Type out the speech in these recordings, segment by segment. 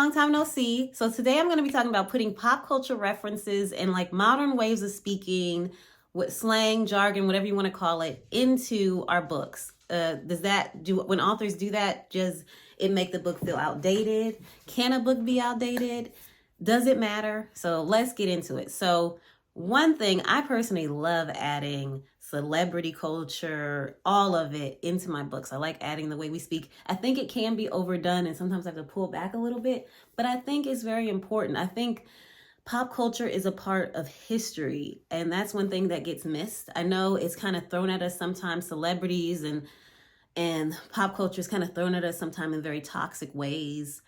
long time no see. So today I'm going to be talking about putting pop culture references and like modern ways of speaking with slang, jargon, whatever you want to call it, into our books. Does that do, when authors do that, does it make the book feel outdated? Can a book be outdated? Does it matter? So let's get into it. So one thing I personally love adding celebrity culture, all of it into my books. I like adding the way we speak. I think it can be overdone and sometimes I have to pull back a little bit, but I think it's very important. I think pop culture is a part of history, and that's one thing that gets missed. I know it's kind of thrown at us sometimes, celebrities and pop culture is kind of thrown at us sometimes in very toxic ways.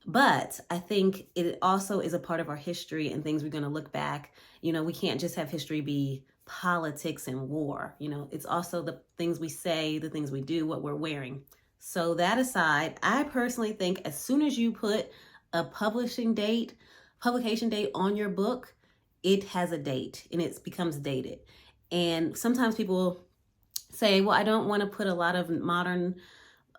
But I think it also is a part of our history and things we're going to look back. We can't just have history be politics and war. It's also the things we say, the things we do, what we're wearing. So that aside, I personally think as soon as you put a publication date on your book, it has a date and it becomes dated. And sometimes people say, well, I don't want to put a lot of modern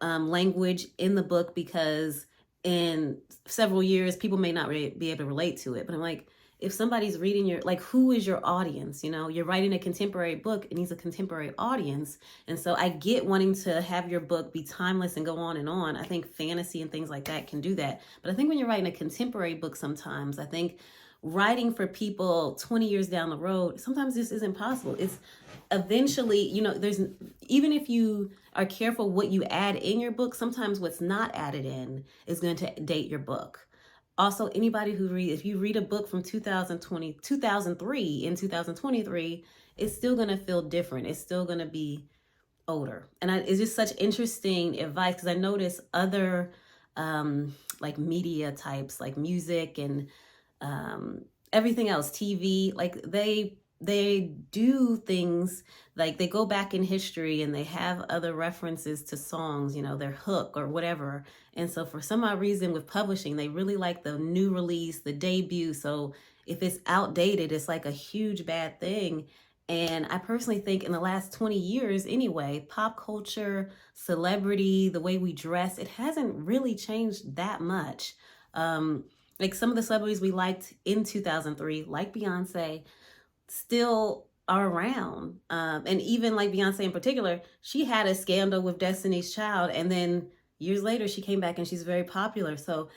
language in the book because in several years, people may not be able to relate to it. But I'm like, if somebody's reading who is your audience? You're writing a contemporary book, it needs a contemporary audience. And so I get wanting to have your book be timeless and go on and on. I think fantasy and things like that can do that. But I think when you're writing a contemporary book, sometimes I think writing for people 20 years down the road, sometimes this isn't possible. It's eventually, there's, even if you are careful what you add in your book, sometimes what's not added in is going to date your book. Also, anybody if you read a book from 2003 in 2023, it's still going to feel different. It's still going to be older. And it's just such interesting advice because I notice other like media types, like music and everything else, TV, like they do things like they go back in history and they have other references to songs, their hook or whatever. And so for some odd reason with publishing, they really like the new release, the debut. So if it's outdated, it's like a huge bad thing. And I personally think in the last 20 years anyway, pop culture, celebrity, the way we dress, it hasn't really changed that much. Like some of the celebrities we liked in 2003, like Beyonce, still are around. And even like Beyonce in particular, she had a scandal with Destiny's Child. And then years later, she came back and she's very popular. So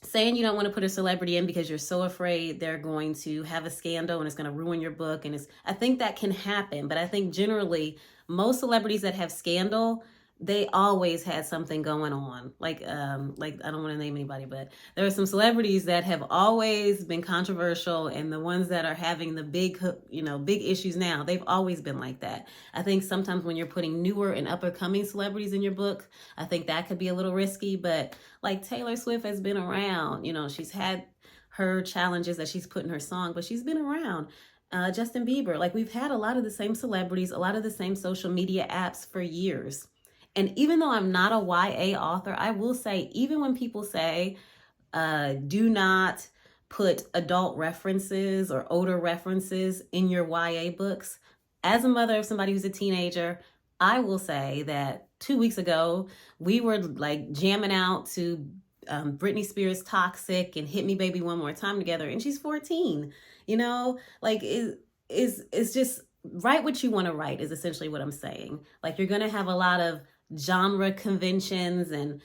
saying you don't want to put a celebrity in because you're so afraid they're going to have a scandal and it's going to ruin your book. And I think that can happen. But I think generally most celebrities that have scandal, they always had something going on. Like I don't want to name anybody, but there are some celebrities that have always been controversial, and the ones that are having the big issues now, they've always been like that. I think sometimes when you're putting newer and up and coming celebrities in your book, I think that could be a little risky, but like Taylor Swift has been around, she's had her challenges that she's put in her song, but she's been around. Justin Bieber, like we've had a lot of the same celebrities, a lot of the same social media apps for years. And even though I'm not a YA author, I will say, even when people say, do not put adult references or older references in your YA books, as a mother of somebody who's a teenager, I will say that 2 weeks ago, we were like jamming out to Britney Spears' Toxic and Hit Me Baby One More Time together. And she's 14, it's just write what you want to write is essentially what I'm saying. Like you're going to have a lot of genre conventions and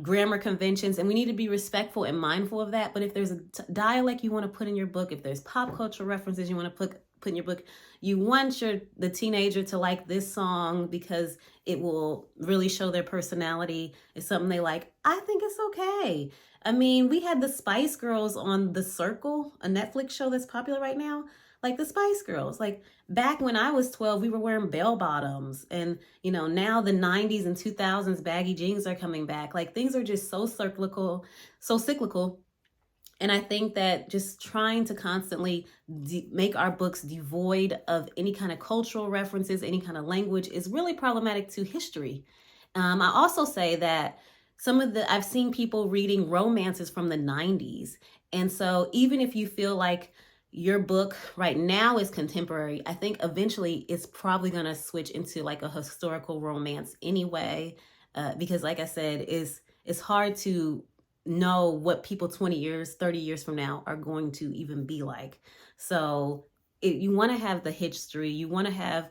grammar conventions, and we need to be respectful and mindful of that. But if there's a dialect you want to put in your book, if there's pop culture references you want to put in your book, you want the teenager to like this song because it will really show their personality. It's something they like. I think it's okay. I mean, we had the Spice Girls on The Circle, a Netflix show that's popular right now. Like the Spice Girls, like back when I was 12, we were wearing bell bottoms, and now the 90s and 2000s baggy jeans are coming back. Like things are just so cyclical. And I think that just trying to constantly make our books devoid of any kind of cultural references, any kind of language is really problematic to history. I also say that I've seen people reading romances from the 90s. And so even if you feel like your book right now is contemporary, I think eventually it's probably going to switch into like a historical romance anyway, because like I said, it's hard to know what people 20 years, 30 years from now are going to even be like. So you want to have the history, you want to have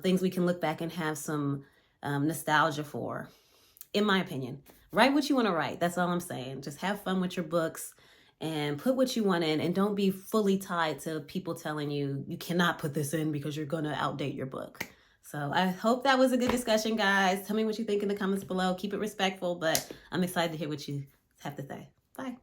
things we can look back and have some nostalgia for, in my opinion. Write what you want to write. That's all I'm saying. Just have fun with your books and put what you want in, and don't be fully tied to people telling you you cannot put this in because you're going to outdate your book. So I hope that was a good discussion, guys. Tell me what you think in the comments below. Keep it respectful, but I'm excited to hear what you have to say. Bye.